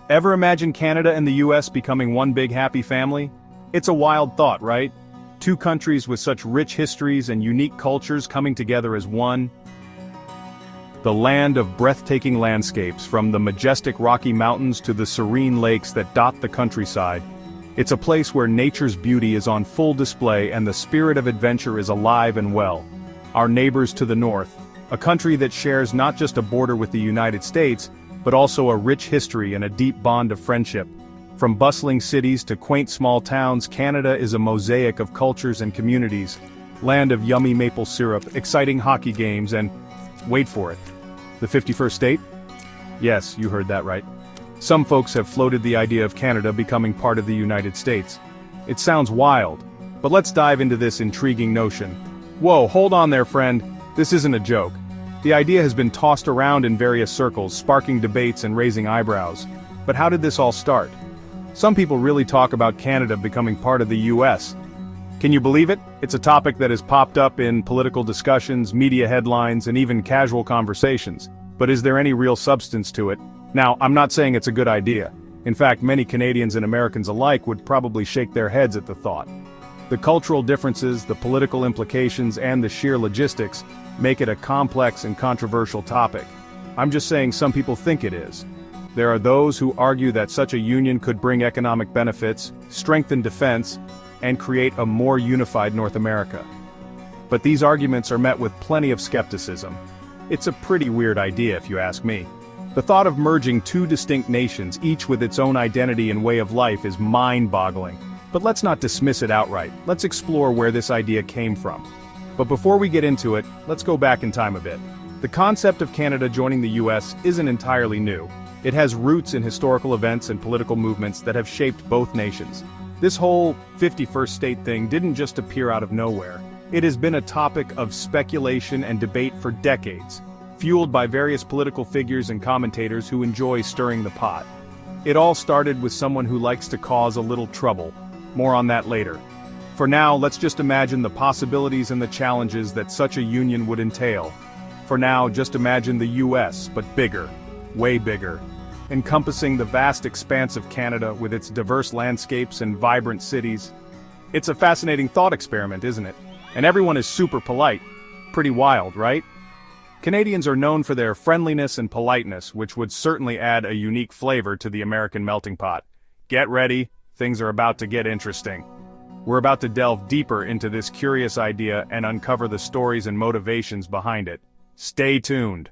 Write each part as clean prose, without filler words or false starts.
Ever imagine Canada and the US becoming one big happy family? It's a wild thought, right? Two countries with such rich histories and unique cultures coming together as one. The land of breathtaking landscapes, from the majestic Rocky Mountains to the serene lakes that dot the countryside. It's a place where nature's beauty is on full display and the spirit of adventure is alive and well. Our neighbors to the north, a country that shares not just a border with the United States, but also a rich history and a deep bond of friendship. From bustling cities to quaint small towns, Canada is a mosaic of cultures and communities. Land of yummy maple syrup, exciting hockey games, and, wait for it, the 51st state? Yes, you heard that right. Some folks have floated the idea of Canada becoming part of the United States. It sounds wild, but let's dive into this intriguing notion. Whoa, hold on there, friend. This isn't a joke. The idea has been tossed around in various circles, sparking debates and raising eyebrows. But how did this all start? Some people really talk about Canada becoming part of the US. Can you believe it? It's a topic that has popped up in political discussions, media headlines, and even casual conversations. But is there any real substance to it? Now, I'm not saying it's a good idea. In fact, many Canadians and Americans alike would probably shake their heads at the thought. The cultural differences, the political implications, and the sheer logistics make it a complex and controversial topic. I'm just saying some people think it is. There are those who argue that such a union could bring economic benefits, strengthen defense, and create a more unified North America. But these arguments are met with plenty of skepticism. It's a pretty weird idea if you ask me. The thought of merging two distinct nations, each with its own identity and way of life, is mind-boggling. But let's not dismiss it outright. Let's explore where this idea came from. But before we get into it, let's go back in time a bit. The concept of Canada joining the US isn't entirely new. It has roots in historical events and political movements that have shaped both nations. This whole 51st state thing didn't just appear out of nowhere. It has been a topic of speculation and debate for decades, fueled by various political figures and commentators who enjoy stirring the pot. It all started with someone who likes to cause a little trouble. More on that later. For now, let's just imagine the possibilities and the challenges that such a union would entail. For now, just imagine the US, but bigger, way bigger, encompassing the vast expanse of Canada with its diverse landscapes and vibrant cities. It's a fascinating thought experiment, isn't it? And everyone is super polite. Pretty wild, right? Canadians are known for their friendliness and politeness, which would certainly add a unique flavor to the American melting pot. Get ready, things are about to get interesting. We're about to delve deeper into this curious idea and uncover the stories and motivations behind it. Stay tuned.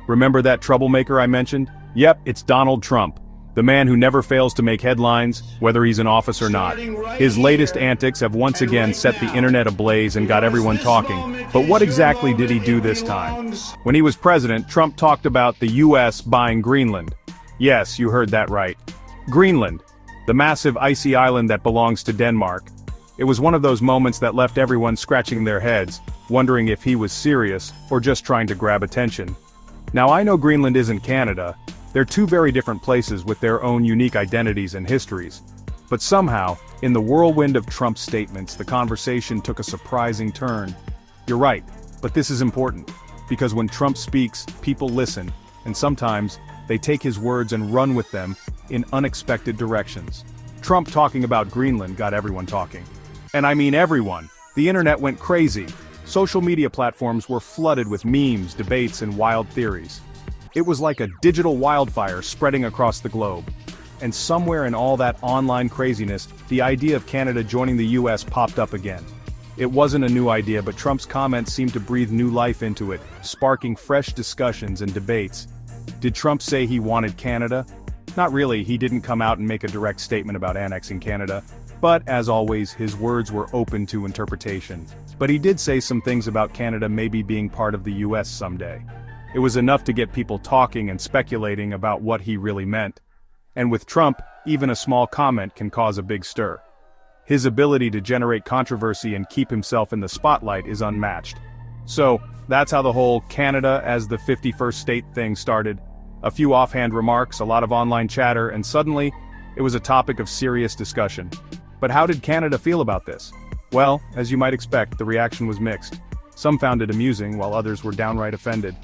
Remember that troublemaker I mentioned? Yep, it's Donald Trump. The man who never fails to make headlines, whether he's in office or not. His latest antics have once again set the internet ablaze and got everyone talking. But what exactly did he do this time? When he was president, Trump talked about the US buying Greenland. Yes, you heard that right. Greenland, the massive icy island that belongs to Denmark. It was one of those moments that left everyone scratching their heads, wondering if he was serious or just trying to grab attention. Now I know Greenland isn't Canada. They're two very different places with their own unique identities and histories. But somehow, in the whirlwind of Trump's statements, the conversation took a surprising turn. You're right, but this is important, because when Trump speaks, people listen, and sometimes, they take his words and run with them in unexpected directions. Trump talking about Greenland got everyone talking. And I mean everyone. The internet went crazy. Social media platforms were flooded with memes, debates, and wild theories. It was like a digital wildfire spreading across the globe. And somewhere in all that online craziness, the idea of Canada joining the US popped up again. It wasn't a new idea, but Trump's comments seemed to breathe new life into it, sparking fresh discussions and debates. Did Trump say he wanted Canada? Not really, he didn't come out and make a direct statement about annexing Canada. But, as always, his words were open to interpretation. But he did say some things about Canada maybe being part of the US someday. It was enough to get people talking and speculating about what he really meant. And with Trump, even a small comment can cause a big stir. His ability to generate controversy and keep himself in the spotlight is unmatched. So, that's how the whole Canada as the 51st state thing started. A few offhand remarks, a lot of online chatter, and suddenly, it was a topic of serious discussion. But how did Canada feel about this? Well, as you might expect, the reaction was mixed. Some found it amusing, while others were downright offended.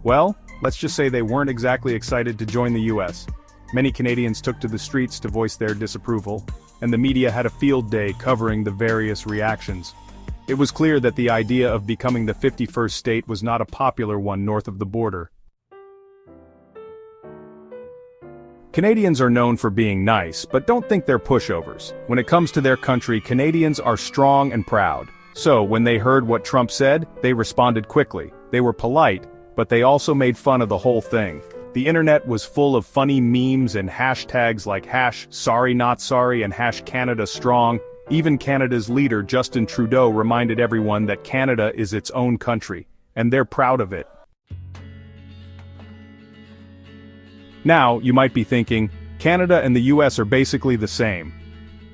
Well, let's just say they weren't exactly excited to join the US. Many Canadians took to the streets to voice their disapproval, and the media had a field day covering the various reactions. It was clear that the idea of becoming the 51st state was not a popular one north of the border. Canadians are known for being nice, but don't think they're pushovers. When it comes to their country, Canadians are strong and proud. So, when they heard what Trump said, they responded quickly. They were polite, but they also made fun of the whole thing. The internet was full of funny memes and hashtags like #SorryNotSorry and #CanadaStrong. Even Canada's leader Justin Trudeau reminded everyone that Canada is its own country, and they're proud of it. Now, you might be thinking, Canada and the US are basically the same.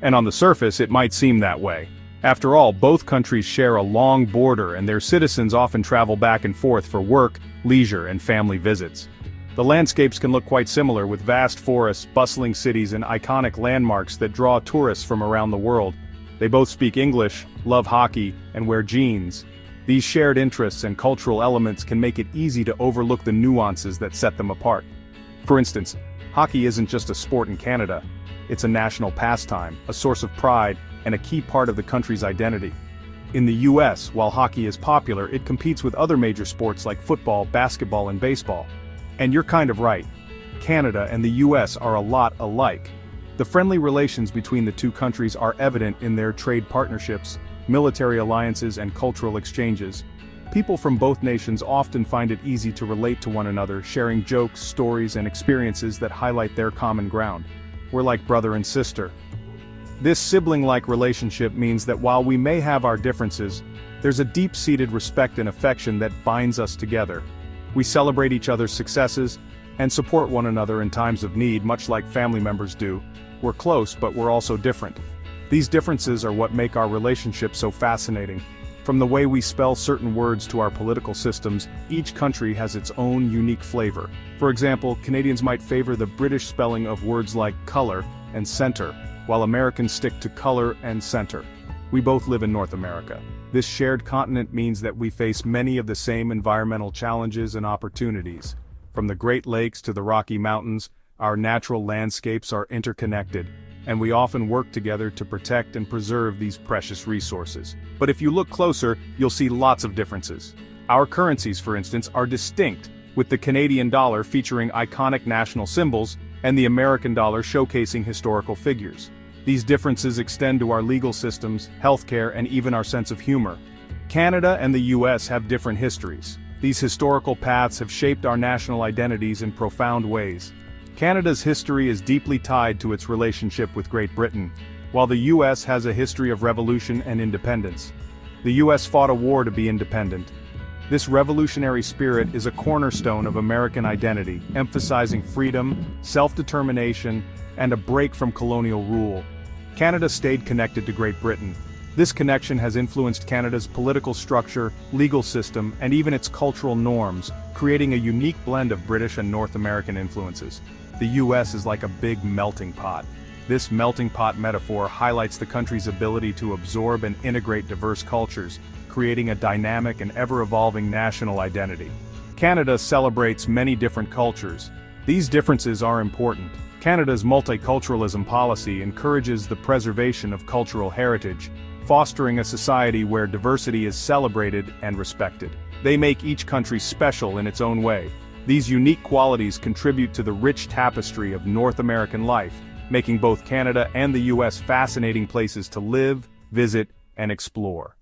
And on the surface, it might seem that way. After all, both countries share a long border and their citizens often travel back and forth for work, leisure, and family visits. The landscapes can look quite similar, with vast forests, bustling cities, and iconic landmarks that draw tourists from around the world. They both speak English, love hockey, and wear jeans. These shared interests and cultural elements can make it easy to overlook the nuances that set them apart. For instance, hockey isn't just a sport in Canada. It's a national pastime, a source of pride, and a key part of the country's identity. In the US, while hockey is popular, it competes with other major sports like football, basketball, and baseball. And you're kind of right. Canada and the US are a lot alike. The friendly relations between the two countries are evident in their trade partnerships, military alliances, and cultural exchanges. People from both nations often find it easy to relate to one another, sharing jokes, stories, and experiences that highlight their common ground. We're like brother and sister. This sibling-like relationship means that while we may have our differences, there's a deep-seated respect and affection that binds us together. We celebrate each other's successes and support one another in times of need, much like family members do. We're close, but we're also different. These differences are what make our relationship so fascinating. From the way we spell certain words to our political systems, each country has its own unique flavor. For example, Canadians might favor the British spelling of words like color and center, while Americans stick to color and center. We both live in North America. This shared continent means that we face many of the same environmental challenges and opportunities. From the Great Lakes to the Rocky Mountains, our natural landscapes are interconnected, and we often work together to protect and preserve these precious resources. But if you look closer, you'll see lots of differences. Our currencies, for instance, are distinct, with the Canadian dollar featuring iconic national symbols and the American dollar showcasing historical figures. These differences extend to our legal systems, healthcare, and even our sense of humor. Canada and the US have different histories. These historical paths have shaped our national identities in profound ways. Canada's history is deeply tied to its relationship with Great Britain, while the US has a history of revolution and independence. The US fought a war to be independent. This revolutionary spirit is a cornerstone of American identity, emphasizing freedom, self-determination, and a break from colonial rule. Canada stayed connected to Great Britain. This connection has influenced Canada's political structure, legal system, and even its cultural norms, creating a unique blend of British and North American influences. The US is like a big melting pot. This melting pot metaphor highlights the country's ability to absorb and integrate diverse cultures, creating a dynamic and ever-evolving national identity. Canada celebrates many different cultures. These differences are important. Canada's multiculturalism policy encourages the preservation of cultural heritage, fostering a society where diversity is celebrated and respected. They make each country special in its own way. These unique qualities contribute to the rich tapestry of North American life, making both Canada and the US fascinating places to live, visit, and explore.